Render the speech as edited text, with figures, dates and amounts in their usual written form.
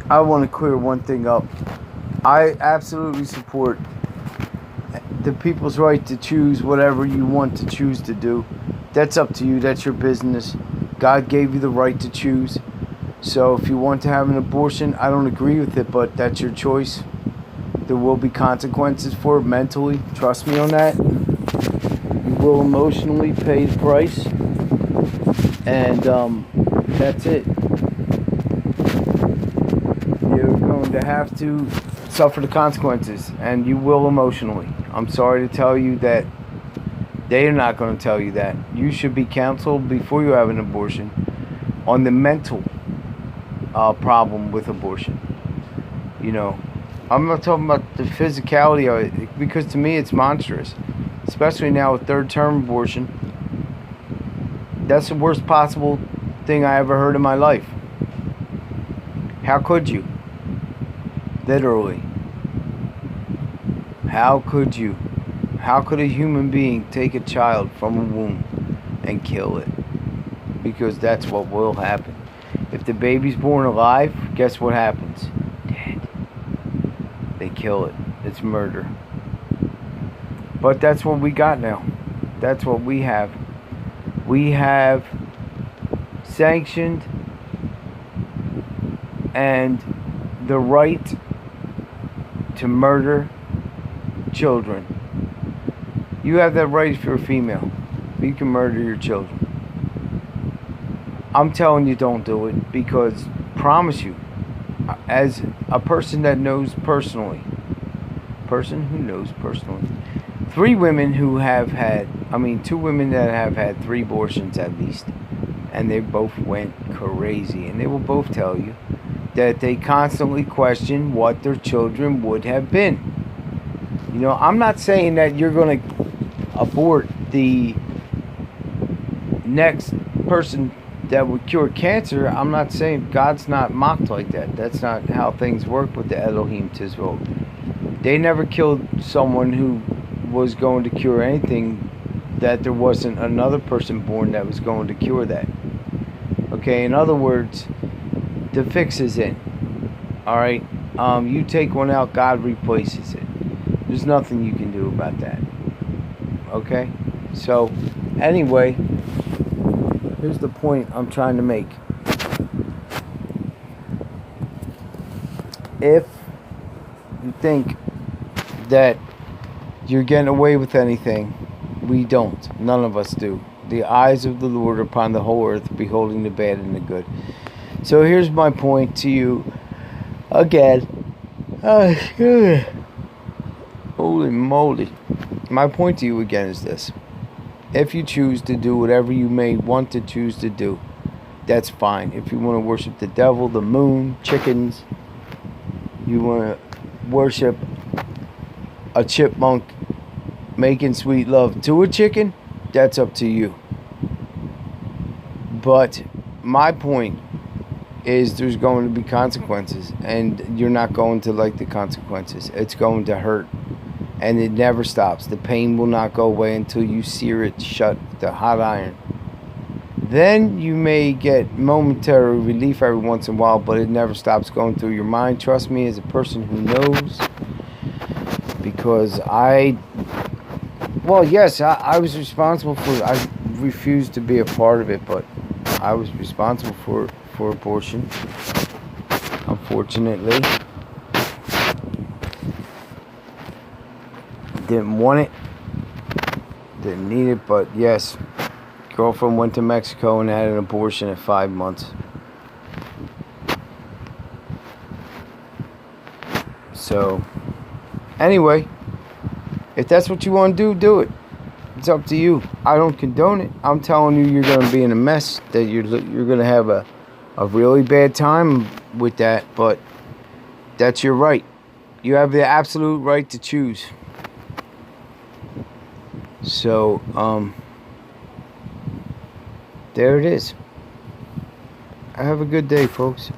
I want to clear one thing up. I absolutely support the people's right to choose whatever you want to choose to do. That's up to you. That's your business. God gave you the right to choose. So if you want to have an abortion, I don't agree with it, but that's your choice. There will be consequences for it mentally. Trust me on that. You will emotionally pay the price. And that's it. You're going to have to suffer the consequences, and you will emotionally. I'm sorry to tell you that they're not going to tell you that. You should be counseled before you have an abortion on the mental problem with abortion. You know, I'm not talking about the physicality of it, because to me it's monstrous, especially now with third term abortion. That's the worst possible thing I ever heard in my life. How could you? Literally. How could you? How could a human being take a child from a womb and kill it? Because that's what will happen. If the baby's born alive, guess what happens? Dead. They kill it. It's murder. But that's what we got now. That's what we have. We have sanctioned and the right to murder children. You have that right if you're a female. You can murder your children. I'm telling you, don't do it, because promise you, as a person that knows personally, 2 women that have had 3 abortions at least, and they both went crazy, and they will both tell you that they constantly question what their children would have been. You know, I'm not saying that you're going to abort the next person that would cure cancer. I'm not saying, God's not mocked like that. That's not how things work with the Elohim Tizvot. They never killed someone who was going to cure anything that there wasn't another person born that was going to cure that. Okay, in other words, the fix is in. Alright? You take one out, God replaces it. There's nothing you can do about that. Okay? So, anyway, here's the point I'm trying to make. If you think that you're getting away with anything, we don't. None of us do. The eyes of the Lord are upon the whole earth, beholding the bad and the good. So here's my point to you again. Holy moly. My point to you again is this. If you choose to do whatever you may want to choose to do, that's fine. If you want to worship the devil, the moon, chickens, you want to worship a chipmunk making sweet love to a chicken, that's up to you. But my point is, there's going to be consequences, and you're not going to like the consequences. It's going to hurt, and it never stops. The pain will not go away until you sear it shut with the hot iron. Then you may get momentary relief every once in a while, but it never stops going through your mind. Trust me, as a person who knows, because I was responsible for, I refused to be a part of it, but I was responsible for abortion, unfortunately. Didn't want it, didn't need it, but yes, girlfriend went to Mexico and had an abortion at 5 months. So, anyway, if that's what you want to do, do it. It's up to you. I don't condone it. I'm telling you, you're going to be in a mess, that you're going to have a really bad time with that, but that's your right. You have the absolute right to choose. So, there it is. Have a good day, folks.